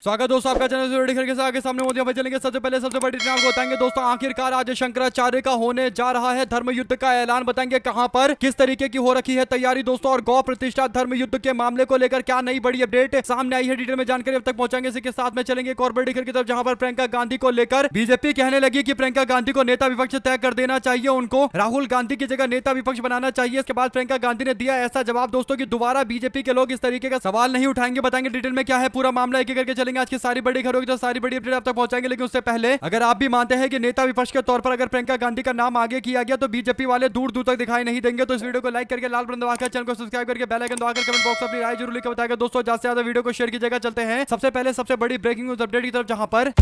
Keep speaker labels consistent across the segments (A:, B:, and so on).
A: स्वागत दोस्तों आपका चैनल से करके आगे सामने मोदी भाई चलेंगे। सबसे पहले सबसे बड़ी न्यूज़ आपको बताएंगे दोस्तों। आखिरकार आज शंकराचार्य का होने जा रहा है धर्म युद्ध का ऐलान। बताएंगे कहां पर किस तरीके की हो रखी है तैयारी दोस्तों, और गौ प्रतिष्ठा धर्म युद्ध के मामले को लेकर क्या नई बड़ी अपडेट सामने आई है, डिटेल में जानकारी अब तक पहुंचाएंगे। इसी के साथ में चलेंगे एक और बड़ी खबर की तरफ, जहां पर प्रियंका गांधी को लेकर बीजेपी कहने लगी कि प्रियंका गांधी को नेता विपक्ष तय कर देना चाहिए, उनको राहुल गांधी की जगह नेता विपक्ष बनाना चाहिए। इसके बाद प्रियंका गांधी ने दिया ऐसा जवाब दोस्तों कि दोबारा बीजेपी के लोग इस तरीके का सवाल नहीं उठाएंगे। बताएंगे डिटेल में क्या है पूरा मामला, एक एक करके चलेंगे। आज की सारी बड़ी होगी तो सारी बड़ी अपडेट आप तक पहुंचाएंगे। लेकिन उससे पहले अगर आप भी मानते हैं कि नेता विपक्ष के तौर पर अगर प्रियंका गांधी का नाम आगे किया गया तो बीजेपी वाले दूर दूर तक दिखाई नहीं देंगे, तो इस वीडियो को लाइक करके लाल बटन दबाकर चैनल को सब्सक्राइब करके बेल आइकन दबाकर कमेंट बॉक्स में अपनी राय जरूर लिखकर बताएगा दोस्तों। ज्यादा से ज्यादा वीडियो को शेयर की जगह चलते हैं सबसे पहले सबसे बड़ी ब्रेकिंग न्यूज अपडेट की तरफ, जहां पर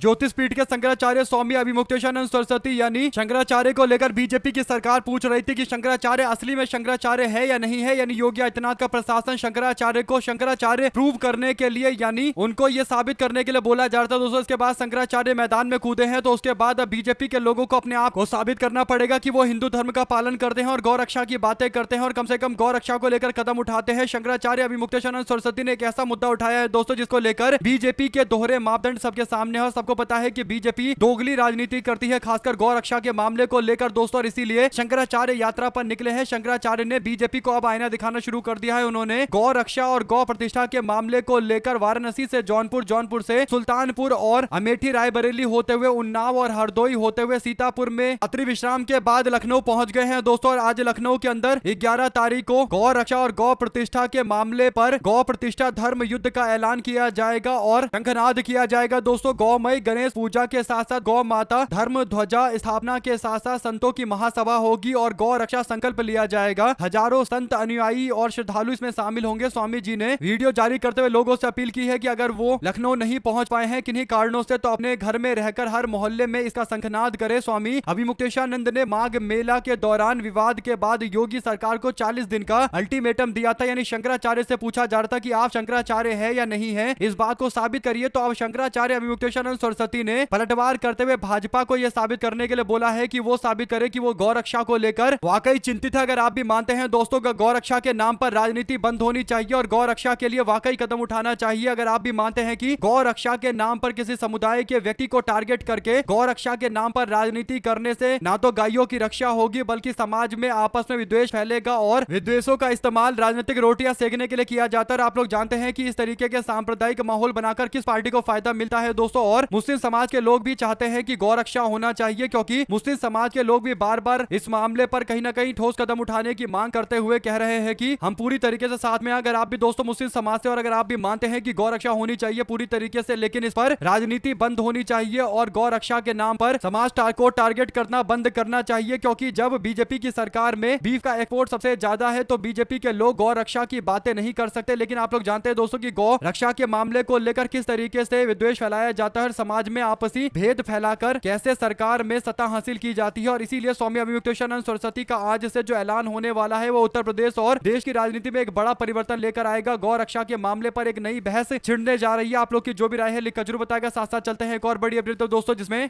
A: ज्योतिष पीठ के शंकराचार्य स्वामी अभिमुक्तेशानंद सरस्वती यानी शंकराचार्य को लेकर बीजेपी की सरकार पूछ रही थी कि शंकराचार्य असली में शंकराचार्य है या नहीं है। यानी योगी आदित्यनाथ का प्रशासन शंकराचार्य को शंकराचार्य प्रूव करने के लिए यानी उनको ये साबित करने के लिए बोला जा रहा था दोस्तों। इसके बाद शंकराचार्य मैदान में कूदे हैं, तो उसके बाद अब बीजेपी के लोगों को अपने आप को साबित करना पड़ेगा कि वो हिंदू धर्म का पालन करते हैं और गौ रक्षा की बातें करते हैं और कम से कम गौ रक्षा को लेकर कदम उठाते हैं। शंकराचार्य अभिमुक्तेशानंद सरस्वती ने एक ऐसा मुद्दा उठाया है दोस्तों जिसको लेकर बीजेपी के दोहरे मापदंड सबके सामने है और सबको पता है कि बीजेपी दोगली राजनीति करती है, खासकर गौ रक्षा के मामले को लेकर दोस्तों, और इसीलिए शंकराचार्य यात्रा पर निकले हैं। शंकराचार्य ने बीजेपी को अब आईना दिखाना शुरू कर दिया है। उन्होंने गौ रक्षा और गौ प्रतिष्ठा के मामले को लेकर वाराणसी से जौनपुर, जौनपुर से सुल्तानपुर और अमेठी रायबरेली होते हुए उन्नाव और हरदोई होते हुए सीतापुर में अति विश्राम के बाद लखनऊ पहुंच गए हैं दोस्तों। और आज लखनऊ के अंदर 11 तारीख को गौ रक्षा और गौ प्रतिष्ठा के मामले पर गौ प्रतिष्ठा धर्म युद्ध का ऐलान किया जाएगा और शंखनाद किया जाएगा दोस्तों। गौमय गणेश पूजा के साथ साथ गौ माता धर्म ध्वजा स्थापना के साथ साथ संतों की महासभा होगी और गौ रक्षा संकल्प लिया जाएगा। हजारों संत अनुयायी और श्रद्धालु इसमें शामिल होंगे। स्वामी जी ने वीडियो जारी करते हुए लोगों से अपील की है कि अगर वो लखनऊ नहीं पहुंच पाए हैं किन्हीं कारणों से, तो अपने घर में रहकर हर मोहल्ले में इसका शंखनाद करे। स्वामी अभिमुक्तेशानंद ने माघ मेला के दौरान विवाद के बाद योगी सरकार को 40 दिन का अल्टीमेटम दिया था। यानी शंकराचार्य से पूछा जा रहा था कि आप शंकराचार्य है या नहीं है, इस बात को साबित करिए। तो अब शंकराचार्य अभिमुक्तेशानंद सरस्वती ने पलटवार करते हुए भाजपा को यह साबित करने के लिए बोला है कि वो साबित करे कि वो गौ रक्षा को लेकर वाकई चिंतित है। अगर आप भी मानते हैं दोस्तों गौ रक्षा के नाम पर राजनीति बंद होनी चाहिए और गौ रक्षा के लिए वाकई कदम उठाना चाहिए, अगर आप भी मानते हैं कि गौ रक्षा के नाम पर किसी समुदाय के व्यक्ति को टारगेट करके गौ रक्षा के नाम पर राजनीति करने से ना तो गायों की रक्षा होगी बल्कि समाज में आपस में विद्वेष फैलेगा और विद्वेषों का इस्तेमाल राजनीतिक रोटियां सेकने के लिए किया जाता है। आप लोग जानते हैं कि इस तरीके के सांप्रदायिक माहौल बनाकर किस पार्टी को फायदा मिलता है दोस्तों। और मुस्लिम समाज के लोग भी चाहते हैं कि गौ रक्षा होना चाहिए, क्योंकि मुस्लिम समाज के लोग भी बार बार इस मामले पर कहीं ना कहीं ठोस कदम उठाने की मांग करते हुए कह रहे हैं कि हम पूरी तरीके से साथ में। अगर आप भी दोस्तों मुस्लिम समाज से और अगर आप भी मानते हैं कि गौ रक्षा होनी चाहिए पूरी तरीके से, लेकिन इस पर राजनीति बंद होनी चाहिए और गौ रक्षा के नाम पर समाज को टारगेट करना बंद करना चाहिए, क्योंकि जब बीजेपी की सरकार में बीफ का एक्सपोर्ट सबसे ज्यादा है तो बीजेपी के लोग गौ रक्षा की बातें नहीं कर सकते। लेकिन आप लोग जानते हैं दोस्तों कि गौ रक्षा के मामले को लेकर किस तरीके से विद्वेष फैलाया जाता है, समाज में आपसी भेद फैलाकर कैसे सरकार में सत्ता हासिल की जाती है। और इसीलिए स्वामी अभिमुक्तेशानंद सरस्वती का आज से जो ऐलान होने वाला है वो उत्तर प्रदेश और देश की राजनीति में एक बड़ा परिवर्तन लेकर आएगा। गौ रक्षा के मामले पर एक नई बहस छिड़ने जा रही है। आप लोग की जो भी राय है लिखकर जरूर बताएगा। साथ साथ चलते हैं एक और बड़ी अपडेट तो दोस्तों, जिसमें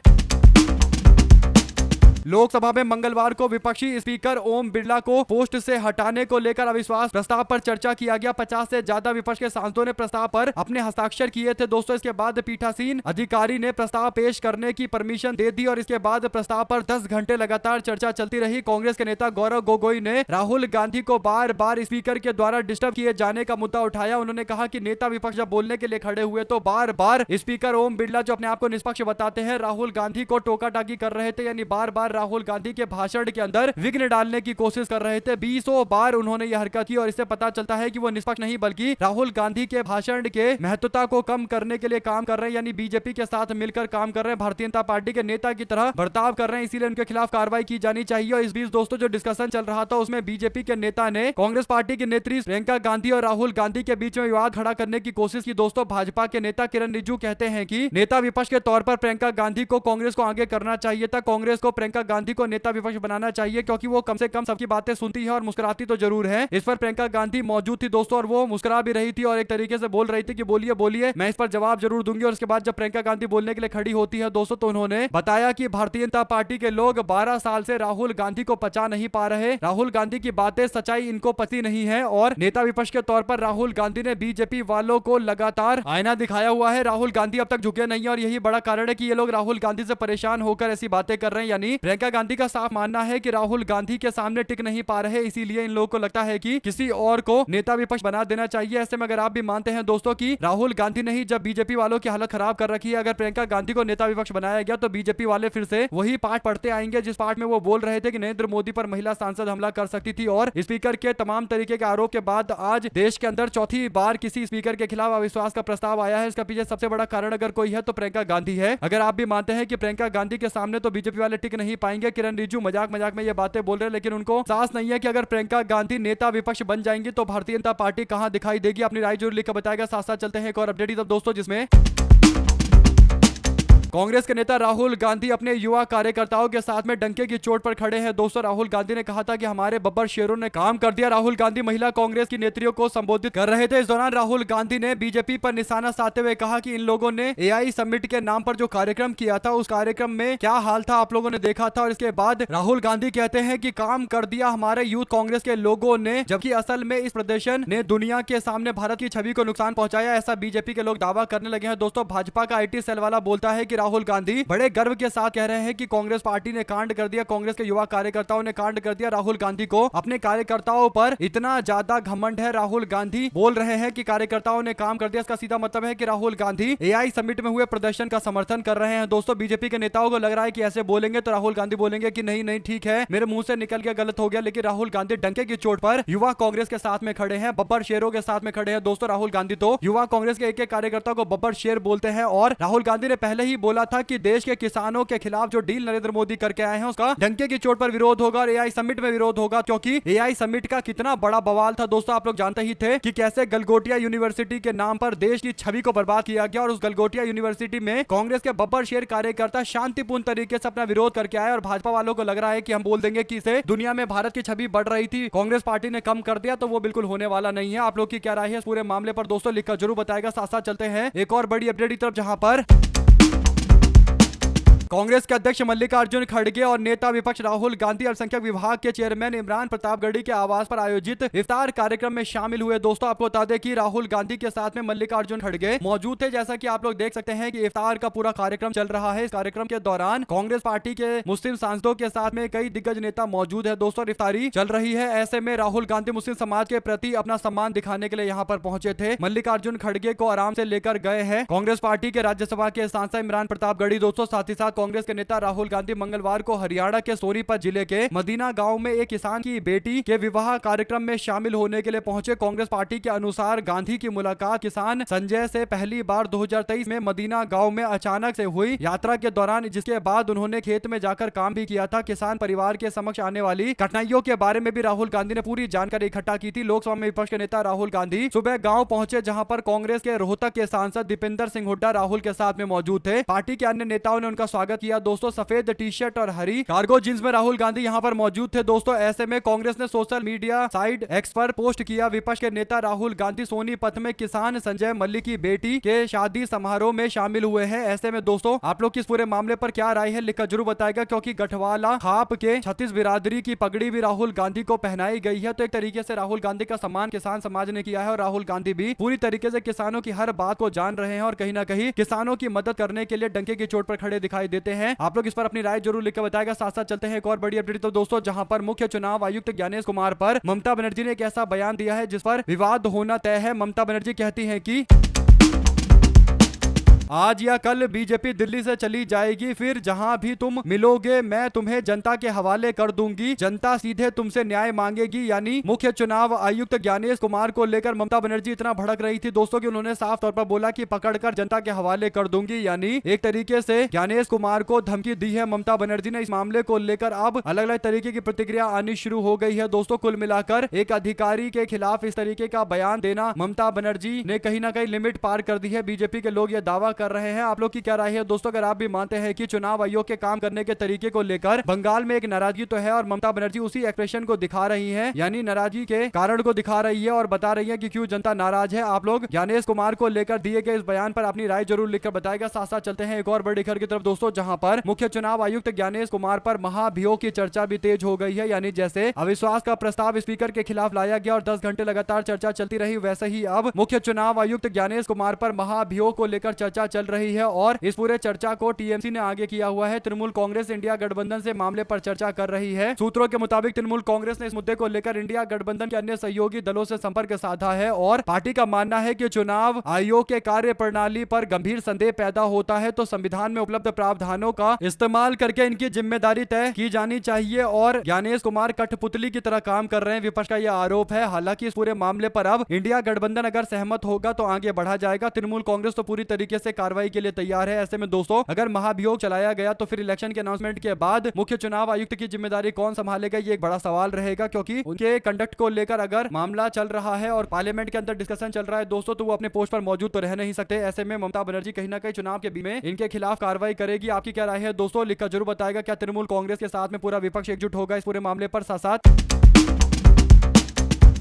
A: लोकसभा में मंगलवार को विपक्षी स्पीकर ओम बिरला को पोस्ट से हटाने को लेकर अविश्वास प्रस्ताव पर चर्चा किया गया। 50 से ज्यादा विपक्ष के सांसदों ने प्रस्ताव पर अपने हस्ताक्षर किए थे दोस्तों। इसके बाद पीठासीन अधिकारी ने प्रस्ताव पेश करने की परमिशन दे दी और इसके बाद प्रस्ताव पर 10 घंटे लगातार चर्चा चलती रही। कांग्रेस के नेता गौरव गोगोई ने राहुल गांधी को बार बार स्पीकर के द्वारा डिस्टर्ब किए जाने का मुद्दा उठाया। उन्होंने कहा कि नेता विपक्ष जब बोलने के लिए खड़े हुए तो बार बार स्पीकर ओम बिरला जो अपने आप को निष्पक्ष बताते हैं राहुल गांधी को टोका टाकी कर रहे थे, यानी बार बार राहुल गांधी के भाषण के अंदर विघ्न डालने की कोशिश कर रहे थे। 20 बार उन्होंने यह हरकत की और इससे पता चलता है कि वो निष्पक्ष नहीं बल्कि राहुल गांधी के भाषण के महत्वता को कम करने के लिए काम कर रहे हैं, यानी बीजेपी के साथ मिलकर काम कर रहे हैं, भारतीय जनता पार्टी के नेता की तरह बर्ताव कर रहे हैं। इसीलिए उनके खिलाफ कार्रवाई की जानी चाहिए। और इस बीच दोस्तों जो डिस्कशन चल रहा था उसमें बीजेपी के नेता ने कांग्रेस पार्टी की नेत्री प्रियंका गांधी और राहुल गांधी के बीच में विवाद खड़ा करने की कोशिश की दोस्तों। भाजपा के नेता किरण रिजिजू कहते हैं कि नेता विपक्ष के तौर पर प्रियंका गांधी को कांग्रेस को आगे करना चाहिए था, कांग्रेस को प्रियंका गांधी को नेता विपक्ष बनाना चाहिए, क्योंकि वो कम से कम सबकी बातें सुनती है और मुस्कुराती तो जरूर है। इस पर प्रियंका गांधी मौजूद थी दोस्तों, और वो मुस्कुरा भी रही थी और एक तरीके से बोल रही थी कि बोलिए बोलिए, मैं इस पर जवाब जरूर दूंगी। और उसके बाद जब प्रियंका गांधी बोलने के लिए खड़ी होती है दोस्तों, तो उन्होंने बताया कि भारतीय जनता पार्टी के लोग 12 साल से राहुल गांधी को पचा नहीं पा रहे, राहुल गांधी की बातें सच्चाई इनको पती नहीं है, और नेता विपक्ष के तौर पर राहुल गांधी ने बीजेपी वालों को लगातार आईना दिखाया हुआ है। राहुल गांधी अब तक झुके नहीं है, और यही बड़ा कारण है कि ये लोग राहुल गांधी से परेशान होकर ऐसी बातें कर रहे हैं। यानी प्रियंका गांधी का साफ मानना है कि राहुल गांधी के सामने टिक नहीं पा रहे, इसीलिए इन लोगों को लगता है कि किसी और को नेता विपक्ष बना देना चाहिए। ऐसे में अगर आप भी मानते हैं दोस्तों कि राहुल गांधी ने ही जब बीजेपी वालों की हालत खराब कर रखी है, अगर प्रियंका गांधी को नेता विपक्ष बनाया गया तो बीजेपी वाले फिर से वही पाठ पढ़ते आएंगे जिस पाठ में वो बोल रहे थे कि नरेंद्र मोदी पर महिला सांसद हमला कर सकती थी। और स्पीकर के तमाम तरीके के आरोप के बाद आज देश के अंदर चौथी बार किसी स्पीकर के खिलाफ अविश्वास का प्रस्ताव आया है। इसका पीछे सबसे बड़ा कारण अगर कोई है तो प्रियंका गांधी है। अगर आप भी मानते हैं कि प्रियंका गांधी के सामने तो बीजेपी वाले टिक नहीं पाएंगे, किरण रिजिजू मजाक मजाक में ये बातें बोल रहे हैं, लेकिन उनको साहस नहीं है कि अगर प्रियंका गांधी नेता विपक्ष बन जाएंगी तो भारतीय जनता पार्टी कहां दिखाई देगी। अपनी राय जरूर लिखकर बताएगा। साथ साथ चलते हैं एक और अपडेट दोस्तों, जिसमें कांग्रेस के नेता राहुल गांधी अपने युवा कार्यकर्ताओं के साथ में डंके की चोट पर खड़े हैं दोस्तों। राहुल गांधी ने कहा था कि हमारे बब्बर शेरों ने काम कर दिया। राहुल गांधी महिला कांग्रेस की नेत्रियों को संबोधित कर रहे थे। इस दौरान राहुल गांधी ने बीजेपी पर निशाना साधते हुए कहा कि इन लोगों ने एआई समिट के नाम पर जो कार्यक्रम किया था, उस कार्यक्रम में क्या हाल था आप लोगों ने देखा था। और इसके बाद राहुल गांधी कहते हैं कि काम कर दिया हमारे यूथ कांग्रेस के लोगों ने, जबकि असल में इस प्रदर्शन ने दुनिया के सामने भारत की छवि को नुकसान पहुंचाया, ऐसा बीजेपी के लोग दावा करने लगे हैं दोस्तों। भाजपा का आईटी सेल वाला बोलता है कि राहुल गांधी बड़े गर्व के साथ कह रहे हैं कि कांग्रेस पार्टी ने कांड कर दिया, कांग्रेस के युवा कार्यकर्ताओं ने कांड कर दिया। राहुल गांधी को अपने कार्यकर्ताओं पर इतना ज्यादा घमंड है। राहुल गांधी बोल रहे हैं कि कार्यकर्ताओं ने काम कर दिया, इसका सीधा मतलब है कि राहुल गांधी एआई समिट में हुए प्रदर्शन का समर्थन कर रहे हैं दोस्तों। बीजेपी के नेताओं को लग रहा है कि ऐसे बोलेंगे तो राहुल गांधी बोलेंगे कि नहीं नहीं ठीक है, मेरे मुंह से निकल गया, गलत हो गया, लेकिन राहुल गांधी डंके की चोट पर युवा कांग्रेस के साथ में खड़े हैं, बब्बर शेरों के साथ में खड़े हैं दोस्तों। राहुल गांधी तो युवा कांग्रेस के एक एक कार्यकर्ता को बब्बर शेर बोलते हैं, और राहुल गांधी ने पहले ही बोला था कि देश के किसानों के खिलाफ जो डील नरेंद्र मोदी करके आए हैं उसका डंके की चोट पर विरोध होगा और एआई समिट में विरोध होगा, क्योंकि एआई समिट का कितना बड़ा बवाल था दोस्तों। आप लोग जानते ही थे कि कैसे गलगोटिया यूनिवर्सिटी के नाम पर देश की छवि को बर्बाद किया गया, और उस गलगोटिया यूनिवर्सिटी में कांग्रेस के बब्बर शेर कार्यकर्ता शांतिपूर्ण तरीके से अपना विरोध करके आए, और भाजपा वालों को लग रहा है कि हम बोल देंगे कि इसे दुनिया में भारत की छवि बढ़ रही थी, कांग्रेस पार्टी ने कम कर दिया, तो वो बिल्कुल होने वाला नहीं है। आप लोग की क्या राय है इस पूरे मामले पर दोस्तों, लिखकर जरूर बताएगा। साथ साथ चलते हैं एक और बड़ी अपडेट की तरफ, जहां पर कांग्रेस के अध्यक्ष मल्लिकार्जुन खड़गे और नेता विपक्ष राहुल गांधी अल्पसंख्यक विभाग के चेयरमैन इमरान प्रतापगढ़ी के आवास पर आयोजित इफ्तार कार्यक्रम में शामिल हुए दोस्तों। आपको बता दें कि राहुल गांधी के साथ में मल्लिकार्जुन खड़गे मौजूद थे। जैसा कि आप लोग देख सकते हैं कि इफ्तार का पूरा कार्यक्रम चल रहा है। इस कार्यक्रम के दौरान कांग्रेस पार्टी के मुस्लिम सांसदों के साथ में कई दिग्गज नेता मौजूद है दोस्तों। इफ्तारी चल रही है, ऐसे में राहुल गांधी मुस्लिम समाज के प्रति अपना सम्मान दिखाने के लिए यहाँ पर पहुंचे थे। मल्लिकार्जुन खड़गे को आराम से लेकर गए हैं कांग्रेस पार्टी के राज्यसभा के सांसद इमरान प्रतापगढ़ी दोस्तों। साथ ही साथ कांग्रेस के नेता राहुल गांधी मंगलवार को हरियाणा के सोनीपत जिले के मदीना गांव में एक किसान की बेटी के विवाह कार्यक्रम में शामिल होने के लिए पहुंचे। कांग्रेस पार्टी के अनुसार गांधी की मुलाकात किसान संजय से पहली बार 2023 में मदीना गांव में अचानक से हुई यात्रा के दौरान, जिसके बाद उन्होंने खेत में जाकर काम भी किया था। किसान परिवार के समक्ष आने वाली कठिनाइयों के बारे में भी राहुल गांधी ने पूरी जानकारी इकट्ठा की थी। लोकसभा में विपक्ष के नेता राहुल गांधी सुबह गाँव पहुंचे, जहाँ पर कांग्रेस के रोहतक के सांसद दीपेंद्र सिंह हुड्डा राहुल के साथ में मौजूद थे। पार्टी के अन्य नेताओं ने उनका स्वागत किया दोस्तों। सफेद टी शर्ट और हरी कार्गो जींस में राहुल गांधी यहां पर मौजूद थे दोस्तों। ऐसे में कांग्रेस ने सोशल मीडिया साइट एक्स पर पोस्ट किया, विपक्ष के नेता राहुल गांधी सोनीपत में किसान संजय मल्ली की बेटी के शादी समारोह में शामिल हुए हैं। ऐसे में दोस्तों आप लोग किस पूरे मामले पर क्या राय है लिखकर जरूर बताएगा, क्योंकि गठवाला खाप के 36 बिरादरी की पगड़ी भी राहुल गांधी को पहनाई गई है। तो एक तरीके से राहुल गांधी का सम्मान किसान समाज ने किया है, और राहुल गांधी भी पूरी तरीके से किसानों की हर बात को जान रहे हैं और कहीं ना कहीं किसानों की मदद करने के लिए डंके की चोट पर खड़े दिखाई देते हैं। आप लोग इस पर अपनी राय जरूर लिखकर बताएगा। साथ साथ चलते हैं एक और बड़ी अपडेट तो दोस्तों, जहां पर मुख्य चुनाव आयुक्त ज्ञानेश कुमार पर ममता बनर्जी ने एक ऐसा बयान दिया है जिस पर विवाद होना तय है। ममता बनर्जी कहती हैं कि आज या कल बीजेपी दिल्ली से चली जाएगी, फिर जहां भी तुम मिलोगे मैं तुम्हें जनता के हवाले कर दूंगी, जनता सीधे तुमसे न्याय मांगेगी। यानी मुख्य चुनाव आयुक्त ज्ञानेश कुमार को लेकर ममता बनर्जी इतना भड़क रही थी दोस्तों कि उन्होंने साफ तौर पर बोला कि पकड़कर जनता के हवाले कर दूंगी। यानी एक तरीके से ज्ञानेश कुमार को धमकी दी है ममता बनर्जी ने। इस मामले को लेकर अब अलग अलग तरीके की प्रतिक्रिया आनी शुरू हो गई है दोस्तों। कुल मिलाकर एक अधिकारी के खिलाफ इस तरीके का बयान देना ममता बनर्जी ने कहीं ना कहीं लिमिट पार कर दी है। बीजेपी के लोग यह दावा कर कर रहे हैं। आप लोग की क्या राय है दोस्तों? अगर आप भी मानते हैं कि चुनाव आयोग के काम करने के तरीके को लेकर बंगाल में एक नाराजगी तो है और ममता बनर्जी उसी एक्सप्रेशन को दिखा रही है, यानी नाराजगी के कारण को दिखा रही है और बता रही है कि क्यों जनता नाराज है। आप लोग ज्ञानेश कुमार को लेकर दिए गए इस बयान पर अपनी राय जरूर लिखकर बताएगा। साथ साथ चलते हैं एक और बड़ी खबर की तरफ दोस्तों, जहां पर मुख्य चुनाव आयुक्त ज्ञानेश कुमार पर महाभियोग की चर्चा भी तेज हो गई है। यानी जैसे अविश्वास का प्रस्ताव स्पीकर के खिलाफ लाया गया और 10 घंटे लगातार चर्चा चलती रही, वैसे ही अब मुख्य चुनाव आयुक्त ज्ञानेश कुमार पर महाभियोग को लेकर चर्चा चल रही है और इस पूरे चर्चा को टीएमसी ने आगे किया हुआ है। तृणमूल कांग्रेस इंडिया गठबंधन से मामले पर चर्चा कर रही है। सूत्रों के मुताबिक तृणमूल कांग्रेस ने इस मुद्दे को लेकर इंडिया गठबंधन के अन्य सहयोगी दलों से संपर्क साधा है और पार्टी का मानना है कि चुनाव आयोग के कार्य प्रणाली पर गंभीर संदेह पैदा होता है तो संविधान में उपलब्ध प्रावधानों का इस्तेमाल करके इनकी जिम्मेदारी तय की जानी चाहिए और ज्ञानेश कुमार कठपुतली की तरह काम कर रहे हैं, विपक्ष का यह आरोप है। हालांकि इस पूरे मामले पर अब इंडिया गठबंधन अगर सहमत होगा तो आगे बढ़ा जाएगा। तृणमूल कांग्रेस तो पूरी तरीके से कार्रवाई के लिए तैयार है। ऐसे में दोस्तों अगर महाभियोग चलाया गया तो फिर इलेक्शन के अनाउंसमेंट के बाद मुख्य चुनाव आयुक्त की जिम्मेदारी कौन संभालेगा, ये एक बड़ा सवाल रहेगा, क्योंकि उनके कंडक्ट को लेकर अगर मामला चल रहा है और पार्लियामेंट के अंदर डिस्कशन चल रहा है दोस्तों, तो वो अपने पोस्ट पर मौजूद तो रह नहीं सकते। ऐसे में ममता बनर्जी कहीं ना कहीं चुनाव के बीच में इनके खिलाफ कार्रवाई करेगी। आपकी क्या राय है दोस्तों? लिखकर जरूर बताएगा। क्या तृणमूल कांग्रेस के साथ में पूरा विपक्ष एकजुट होगा इस पूरे मामले पर? साथ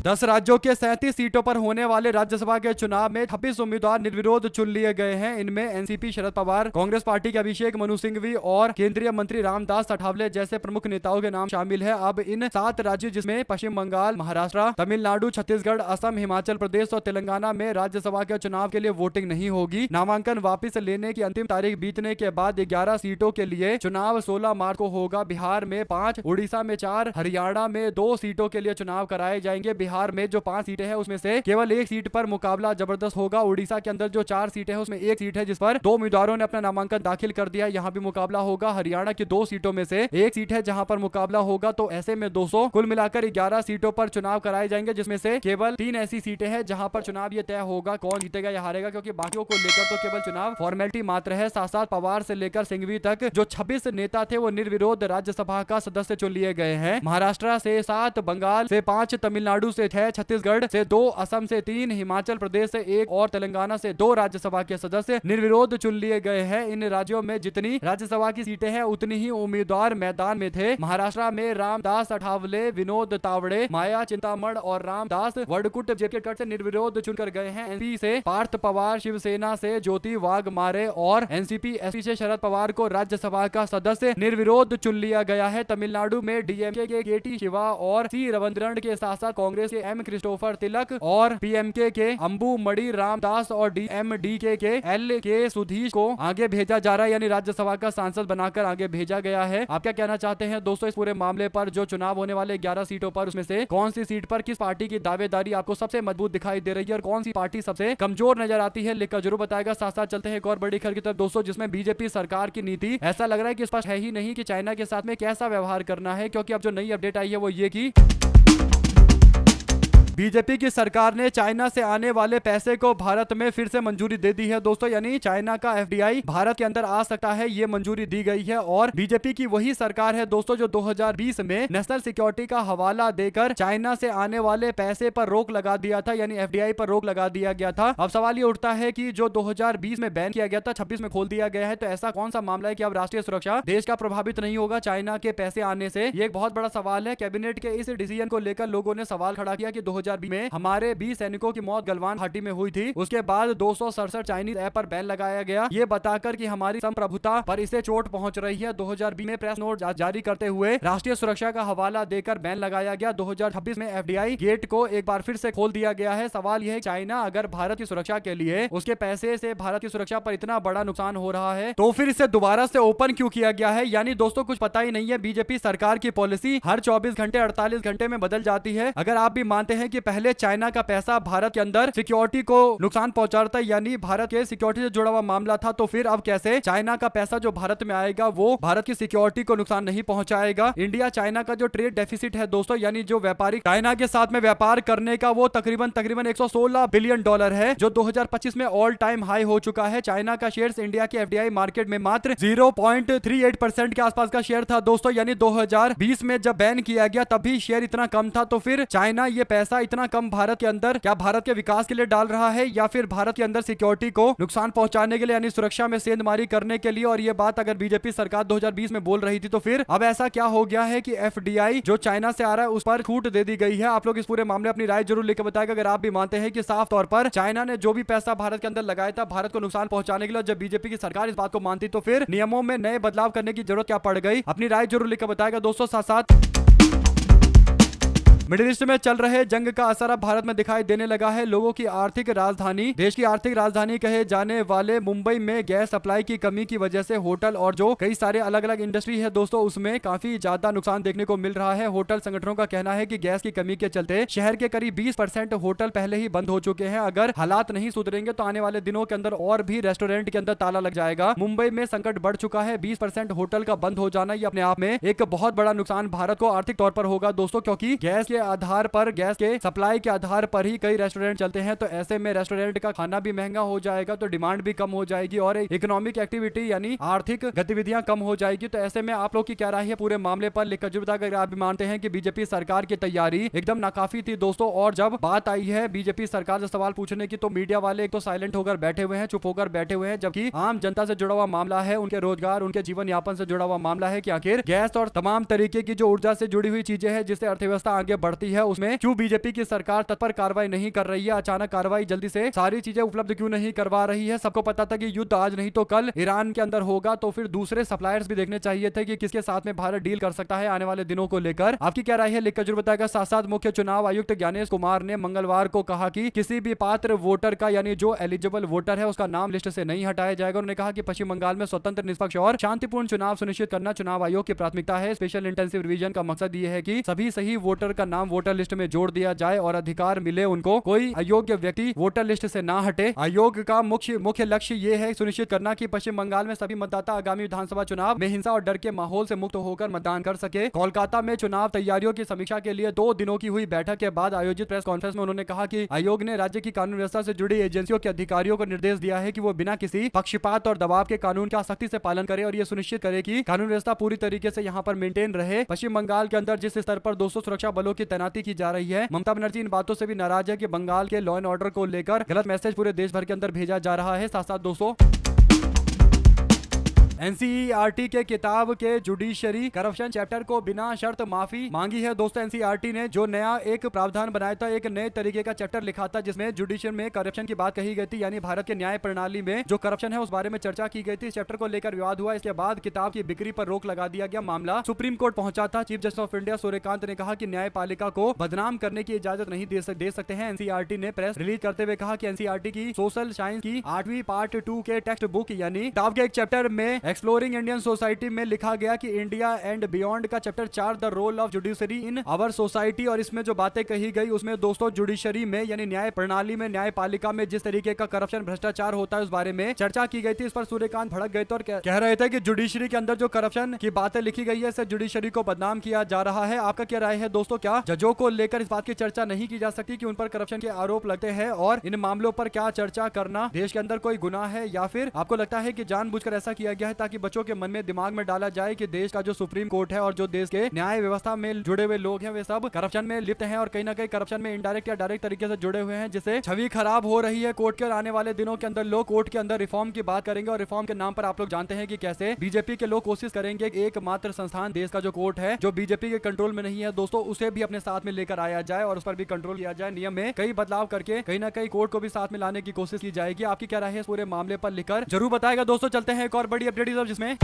A: 10 राज्यों के 37 सीटों पर होने वाले राज्यसभा के चुनाव में 26 उम्मीदवार निर्विरोध चुन लिए गए हैं। इनमें एनसीपी शरद पवार, कांग्रेस पार्टी के अभिषेक मनु सिंघवी और केंद्रीय मंत्री रामदास अठावले जैसे प्रमुख नेताओं के नाम शामिल है। अब इन 7 राज्यों जिसमें पश्चिम बंगाल, महाराष्ट्र, तमिलनाडु, छत्तीसगढ़, असम, हिमाचल प्रदेश और तेलंगाना में राज्यसभा के चुनाव के लिए वोटिंग नहीं होगी। नामांकन वापिस लेने की अंतिम तारीख बीतने के बाद 11 सीटों के लिए चुनाव 16 मार्च को होगा। बिहार में 5, उड़ीसा में 4, हरियाणा में 2 सीटों के लिए चुनाव कराए जाएंगे। बिहार में जो 5 सीटें हैं उसमें से केवल 1 सीट पर मुकाबला जबरदस्त होगा। उड़ीसा के अंदर जो 4 सीटें हैं उसमें 1 सीट है जिस पर 2 उम्मीदवारों ने अपना नामांकन दाखिल कर दिया, यहाँ भी मुकाबला होगा। हरियाणा की 2 सीटों में से 1 सीट है जहां पर मुकाबला होगा। तो ऐसे में 200 कुल मिलाकर 11 सीटों पर चुनाव कराए जाएंगे, जिसमें से केवल 3 ऐसी सीटें हैं जहां पर चुनाव ये तय होगा कौन जीतेगा या हारेगा, क्योंकि बाकियों को लेकर तो केवल चुनाव फॉर्मेलिटी मात्र है। साथ साथ पवार से लेकर सिंघवी तक जो 26 नेता थे वो निर्विरोध राज्यसभा का सदस्य चुन लिए गए हैं। महाराष्ट्र से 7, बंगाल से 5, तमिलनाडु से 6, छत्तीसगढ़ से 2, असम से 3, हिमाचल प्रदेश से 1 और तेलंगाना से 2 राज्यसभा के सदस्य निर्विरोध चुन लिए गए हैं। इन राज्यों में जितनी राज्यसभा की सीटें हैं उतनी ही उम्मीदवार मैदान में थे। महाराष्ट्र में रामदास अठावले, विनोद तावड़े, माया चिंतामण और रामदास वडकुट जेके कट से निर्विरोध चुनकर गए हैं। एनपी से पार्थ पवार, शिवसेना से ज्योति वाघमारे और एनसीपी एसपी से शरद पवार को राज्यसभा का सदस्य निर्विरोध चुन लिया गया है। तमिलनाडु में डीएमके के केटी शिवा और सी रविंद्रन के साथ साथ कांग्रेस के एम क्रिस्टोफर तिलक और पीएमके के अंबू मणि रामदास और डीएमडीके के एल के सुधीश को आगे भेजा जा रहा है, यानी राज्यसभा का सांसद बनाकर आगे भेजा गया है। आप क्या कहना चाहते हैं दोस्तों इस पूरे मामले पर? जो चुनाव होने वाले 11 सीटों पर उसमें से कौन सी सीट पर किस पार्टी की दावेदारी आपको सबसे मजबूत दिखाई दे रही है और कौन सी पार्टी सबसे कमजोर नजर आती है? लिखकर जरूर बताएगा। साथ साथ चलते हैं एक और बड़ी खबर की तरफ दोस्तों, जिसमें बीजेपी सरकार की नीति ऐसा लग रहा है कि स्पष्ट है ही नहीं कि चाइना के साथ में कैसा व्यवहार करना है, क्योंकि अब जो नई अपडेट आई है वो ये की बीजेपी की सरकार ने चाइना से आने वाले पैसे को भारत में फिर से मंजूरी दे दी है दोस्तों, यानी चाइना का एफडीआई भारत के अंदर आ सकता है, ये मंजूरी दी गई है। और बीजेपी की वही सरकार है दोस्तों जो 2020 में नेशनल सिक्योरिटी का हवाला देकर चाइना से आने वाले पैसे पर रोक लगा दिया था, यानी एफडीआई पर रोक लगा दिया गया था। अब सवाल ये उठता है कि जो 2020 में बैन किया गया था 26 में खोल दिया गया है, तो ऐसा कौन सा मामला है कि अब राष्ट्रीय सुरक्षा देश का प्रभावित नहीं होगा चाइना के पैसे आने से? ये एक बहुत बड़ा सवाल है। कैबिनेट के इस डिसीजन को लेकर लोगों ने सवाल खड़ा किया कि 2020 में हमारे 20 सैनिकों की मौत गलवान घाटी में हुई थी, उसके बाद 267 चाइनीज ऐप पर बैन लगाया गया, ये बताकर कि हमारी संप्रभुता पर इसे चोट पहुंच रही है। 2020 में प्रेस नोट जारी करते हुए राष्ट्रीय सुरक्षा का हवाला देकर बैन लगाया गया। 2026 में एफडीआई गेट को एक बार फिर से खोल दिया गया है। सवाल यह है चाइना अगर भारत की सुरक्षा के लिए उसके पैसे से भारत की सुरक्षा पर इतना बड़ा नुकसान हो रहा है तो फिर इसे दोबारा से ओपन क्यों किया गया है? यानी दोस्तों कुछ पता ही नहीं है। बीजेपी सरकार की पॉलिसी हर 24 घंटे 48 घंटे में बदल जाती है। अगर आप भी मानते हैं कि पहले चाइना का पैसा भारत के अंदर सिक्योरिटी को नुकसान पहुंचाता है, यानी भारत के सिक्योरिटी से जुड़ा हुआ मामला था, तो फिर अब कैसे चाइना का पैसा जो भारत में आएगा वो भारत की सिक्योरिटी को नुकसान नहीं पहुंचाएगा? इंडिया चाइना का जो ट्रेड डेफिसिट है दोस्तों, यानी जो व्यापारी चाइना के साथ में व्यापार करने का वो तकरीबन 116 बिलियन डॉलर है, जो 2025 में ऑल टाइम हाई हो चुका है। चाइना का शेयर इंडिया के एफडीआई मार्केट में मात्र 0.38% के आसपास का शेयर था दोस्तों, यानी 2020 में जब बैन किया गया तभी शेयर इतना कम था। तो फिर चाइना ये पैसा इतना कम भारत के अंदर क्या भारत के विकास के लिए डाल रहा है या फिर भारत के अंदर सिक्योरिटी को नुकसान पहुंचाने के लिए यानी सुरक्षा में सेंधमारी करने के लिए। और ये बात अगर बीजेपी सरकार 2020 में बोल रही थी तो फिर अब ऐसा क्या हो गया है कि एफडीआई जो चाइना से आ रहा है उस पर छूट दे दी गई है। आप लोग इस पूरे मामले अपनी राय जरूर लिखकर बताएगा अगर आप भी मानते हैं कि साफ तौर पर चाइना ने जो भी पैसा भारत के अंदर लगाया था भारत को नुकसान पहुंचाने के लिए, जब बीजेपी की सरकार इस बात को मानती तो फिर नियमों में नए बदलाव करने की जरूरत क्या पड़ गई। अपनी राय जरूर लिखकर बताएगा दोस्तों। साथ साथ मिडिल ईस्ट में चल रहे जंग का असर अब भारत में दिखाई देने लगा है। लोगों की आर्थिक राजधानी, देश की आर्थिक राजधानी कहे जाने वाले मुंबई में गैस सप्लाई की कमी की वजह से होटल और जो कई सारे अलग अलग इंडस्ट्री है दोस्तों उसमें काफी ज्यादा नुकसान देखने को मिल रहा है। होटल संगठनों का कहना है कि गैस की कमी के चलते शहर के करीब 20% होटल पहले ही बंद हो चुके हैं। अगर हालात नहीं सुधरेंगे तो आने वाले दिनों के अंदर और भी रेस्टोरेंट के अंदर ताला लग जाएगा। मुंबई में संकट बढ़ चुका है। 20% होटल का बंद हो जाना ये अपने आप में एक बहुत बड़ा नुकसान भारत को आर्थिक तौर पर होगा दोस्तों, क्योंकि गैस के आधार पर, गैस के सप्लाई के आधार पर ही कई रेस्टोरेंट चलते हैं। तो ऐसे में रेस्टोरेंट का खाना भी महंगा हो जाएगा तो डिमांड भी कम हो जाएगी और इकोनॉमिक एक्टिविटी यानी आर्थिक गतिविधियां कम हो जाएगी। तो ऐसे में आप लोग की क्या राय है पूरे मामले पर लिखकर जरूर बताएं अगर आप भी मानते हैं कि बीजेपी सरकार की तैयारी एकदम नाकाफी थी दोस्तों। और जब बात आई है बीजेपी सरकार से सवाल पूछने की तो मीडिया वाले एक तो साइलेंट होकर बैठे हुए हैं, चुप होकर बैठे हुए हैं, जबकि आम जनता से जुड़ा हुआ मामला है, उनके रोजगार, उनके जीवन यापन से जुड़ा हुआ मामला है कि आखिर गैस और तमाम तरीके की जो ऊर्जा से जुड़ी हुई चीजें हैं जिससे अर्थव्यवस्था आगे बढ़ती है उसमें क्यों बीजेपी की सरकार तत्पर कार्रवाई नहीं कर रही है। अचानक कार्रवाई जल्दी से सारी चीजें उपलब्ध क्यों नहीं करवा रही है। सबको पता था कि युद्ध आज नहीं तो कल ईरान के अंदर होगा, तो फिर दूसरे सप्लायर्स भी देखने चाहिए थे कि किसके साथ में भारत डील कर सकता है आने वाले दिनों को लेकर। आपकी क्या राय है लिखकर जरूर बताएगा। साथ साथ मुख्य चुनाव आयुक्त ज्ञानेश कुमार ने मंगलवार को कहा कि किसी भी पात्र वोटर का यानी जो एलिजिबल वोटर है उसका नाम लिस्ट से नहीं हटाया जाएगा। उन्होंने कहा कि पश्चिम बंगाल में स्वतंत्र, निष्पक्ष और शांतिपूर्ण चुनाव सुनिश्चित करना चुनाव आयोग की प्राथमिकता है। स्पेशल इंटेंसिव रिवीजन का मकसद ये है कि सभी सही वोटर का नाम वोटर लिस्ट में जोड़ दिया जाए और अधिकार मिले उनको, कोई अयोग्य व्यक्ति वोटर लिस्ट से ना हटे। आयोग का मुख्य लक्ष्य ये है सुनिश्चित करना कि पश्चिम बंगाल में सभी मतदाता आगामी विधानसभा चुनाव में हिंसा और डर के माहौल से मुक्त होकर मतदान कर सके। कोलकाता में चुनाव तैयारियों की समीक्षा के लिए 2 दिनों की हुई बैठक के बाद आयोजित प्रेस कॉन्फ्रेंस में उन्होंने कहा कि आयोग ने राज्य की कानून व्यवस्था से जुड़ी एजेंसियों के अधिकारियों को निर्देश दिया है कि वो बिना किसी पक्षपात और दबाव के कानून का सख्ती से पालन करे और ये सुनिश्चित करे कि कानून व्यवस्था पूरी तरीके से यहाँ पर मेंटेन रहे। पश्चिम बंगाल के अंदर जिस स्तर पर 200 सुरक्षा बलों की तैनाती की जा रही है, ममता बनर्जी इन बातों से भी नाराज है कि बंगाल के लॉ एंड ऑर्डर को लेकर गलत मैसेज पूरे देश भर के अंदर भेजा जा रहा है। साथ साथ दोस्तों एनसीईआरटी के किताब के जुडिशरी करप्शन चैप्टर को बिना शर्त माफी मांगी है दोस्तों। एनसीईआरटी ने जो नया एक प्रावधान बनाया था, एक नए तरीके का चैप्टर लिखा था जिसमें जुडिशियल में करप्शन की बात कही गई थी, यानी भारत के न्याय प्रणाली में जो करप्शन है उस बारे में चर्चा की गई थी। इस चैप्टर को लेकर विवाद हुआ, इसके बाद किताब की बिक्री पर रोक लगा दिया गया। मामला सुप्रीम कोर्ट पहुंचा था। Chief justice of India Suryakant ने कहा कि न्यायपालिका को बदनाम करने की इजाजत नहीं दे सकते हैं। एनसीईआरटी ने प्रेस रिलीज करते हुए कहा कि एनसीईआरटी की सोशल साइंस की 8वीं पार्ट 2 के टेक्स्ट बुक यानी किताब के एक चैप्टर में एक्सप्लोरिंग इंडियन सोसाइटी में लिखा गया कि इंडिया एंड बियॉन्ड का chapter 4 the role of judiciary in our society, और इसमें जो बातें कही गई उसमें दोस्तों जुडिशरी में यानी न्याय प्रणाली में, न्यायपालिका में जिस तरीके का करप्शन भ्रष्टाचार होता है उस बारे में चर्चा की गई थी। इस पर सूर्यकांत भड़क गए थे और कह रहे थे कि जुडिशरी के अंदर जो करप्शन की बातें लिखी गई है इससे जुडिशरी को बदनाम किया जा रहा है। आपका क्या राय है दोस्तों, क्या जजों को लेकर इस बात की चर्चा नहीं की जा सकती कि उन पर करप्शन के आरोप लगते हैं और इन मामलों पर क्या चर्चा करना देश के अंदर कोई गुनाह है, या फिर आपको लगता है कि जानबूझकर ऐसा किया गया है ताकि बच्चों के मन में, दिमाग में डाला जाए कि देश का जो सुप्रीम कोर्ट है और जो देश के न्याय व्यवस्था में जुड़े हुए लोग हैं वे सब करप्शन में लिप्त हैं और कहीं ना कहीं करप्शन में इनडायरेक्ट या डायरेक्ट तरीके से जुड़े हुए हैं, जिससे छवि खराब हो रही है कोर्ट के। और आने वाले दिनों के अंदर लोग कोर्ट के अंदर रिफॉर्म की बात करेंगे और रिफॉर्म के नाम पर आप लोग जानते हैं कि कैसे बीजेपी के लोग कोशिश करेंगे एकमात्र संस्थान देश का जो कोर्ट है जो बीजेपी के कंट्रोल में नहीं है दोस्तों, उसे भी अपने साथ में लेकर आया जाए और उस पर भी कंट्रोल किया जाए। नियम में कई बदलाव करके कहीं ना कहीं कोर्ट को भी साथ में लाने की कोशिश की जाएगी। आपकी क्या राय है इस पूरे मामले पर लिखकर जरूर बताएगा दोस्तों। चलते हैं एक और बड़ी अपडेट जिसमें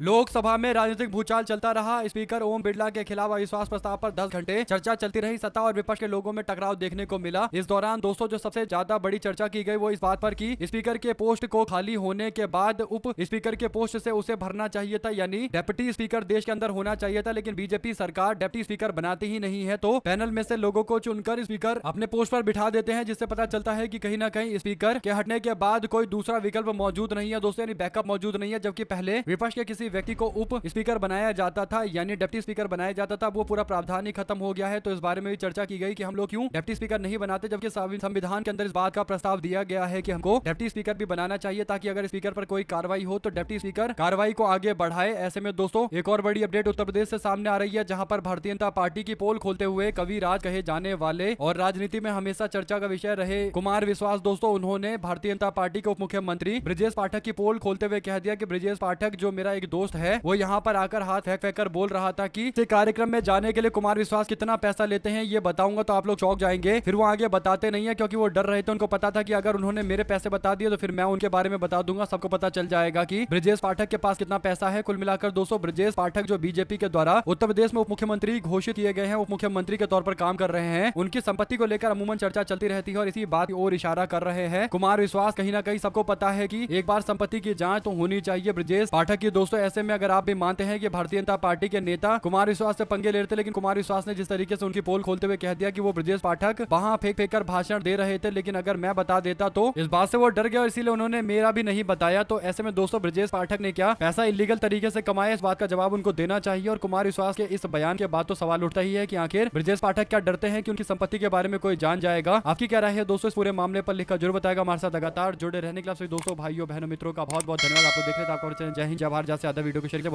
A: लोकसभा में राजनीतिक भूचाल चलता रहा। स्पीकर ओम बिरला के खिलाफ अविश्वास प्रस्ताव पर 10 घंटे चर्चा चलती रही। सत्ता और विपक्ष के लोगों में टकराव देखने को मिला। इस दौरान दोस्तों जो सबसे ज्यादा बड़ी चर्चा की गई वो इस बात पर कि स्पीकर के पोस्ट को खाली होने के बाद उप स्पीकर के पोस्ट से उसे भरना चाहिए था, यानी डेप्यूटी स्पीकर देश के अंदर होना चाहिए था, लेकिन बीजेपी सरकार डेप्यूटी स्पीकर बनाती ही नहीं है, तो पैनल में से लोगों को चुनकर स्पीकर अपने पोस्ट पर बिठा देते हैं, जिससे पता चलता है कि कहीं ना कहीं स्पीकर के हटने के बाद कोई दूसरा विकल्प मौजूद नहीं है दोस्तों, यानी बैकअप मौजूद नहीं है। जबकि पहले विपक्ष के किसी व्यक्ति को उप स्पीकर बनाया जाता था यानी डिप्टी स्पीकर बनाया जाता था, वो पूरा प्रावधान ही खत्म हो गया है। तो इस बारे में भी चर्चा की गई कि हम लोग क्यों डिप्टी स्पीकर नहीं बनाते, जबकि संविधान के अंदर इस बात का प्रस्ताव दिया गया है कि हमको डिप्टी स्पीकर भी बनाना चाहिए, ताकि अगर स्पीकर पर कोई कार्रवाई हो तो डिप्टी स्पीकर कार्रवाई को आगे बढ़ाए। ऐसे में दोस्तों एक और बड़ी अपडेट उत्तर प्रदेश से सामने आ रही है, जहां पर भारतीय जनता पार्टी की पोल खोलते हुए कवि राज कहे जाने वाले और राजनीति में हमेशा चर्चा का विषय रहे कुमार विश्वास दोस्तों, उन्होंने भारतीय जनता पार्टी के उप मुख्यमंत्री ब्रजेश पाठक की पोल खोलते हुए कह दिया कि ब्रजेश पाठक जो मेरा एक दोस्त है, वो यहाँ पर आकर हाथ फेंक फेंक कर बोल रहा था कि इस कार्यक्रम में जाने के लिए कुमार विश्वास कितना पैसा लेते हैं ये बताऊंगा तो आप लोग चौंक जाएंगे। फिर वो आगे बताते नहीं है क्योंकि वो डर रहे थे, उनको पता था कि अगर उन्होंने मेरे पैसे बता दिए तो फिर मैं उनके बारे में बता दूंगा, सबको पता चल जाएगा कि ब्रजेश पाठक के पास कितना पैसा है। कुल मिलाकर दोस्तों ब्रजेश पाठक जो बीजेपी के द्वारा उत्तर प्रदेश में उप मुख्यमंत्री घोषित किए गए हैं, उप मुख्यमंत्री के तौर पर काम कर रहे हैं, उनकी संपत्ति को लेकर अमूमन चर्चा चलती रहती है और इसी बात की ओर इशारा कर रहे हैं कुमार विश्वास। कहीं ना कहीं सबको पता है कि एक बार संपत्ति की जांच तो होनी चाहिए ब्रजेश पाठक की दोस्तों। ऐसे में अगर आप भी मानते हैं कि भारतीय जनता पार्टी के नेता कुमार विश्वास से पंगे ले रहे थे, लेकिन कुमार विश्वास ने जिस तरीके से उनकी पोल खोलते हुए कह दिया कि वो ब्रजेश पाठक वहां फेंक फेंक कर भाषण दे रहे थे, लेकिन अगर मैं बता देता तो इस बात से वो डर गया और इसीलिए उन्होंने मेरा भी नहीं बताया। तो ऐसे में दोस्तों ब्रजेश पाठक ने क्या पैसा इलीगल तरीके से कमाया, इस बात का जवाब उनको देना चाहिए। और कुमार विश्वास के इस बयान के बाद तो सवाल उठता ही है कि आखिर ब्रजेश पाठक क्या डरते हैं कि उनकी संपत्ति के बारे में कोई जान जाएगा। आपकी क्या राय है दोस्तों इस पूरे मामले पर, लिखकर जरूर बताएगा। हमारे साथ लगातार जुड़े रहने के लिए दोस्तों भाइयों बहनों मित्रों का बहुत बहुत धन्यवाद। आप लोग देख रहे थे आपका चैनल जय हिंद जय भारत, जैसे आधा वीडियो को शेयर किया।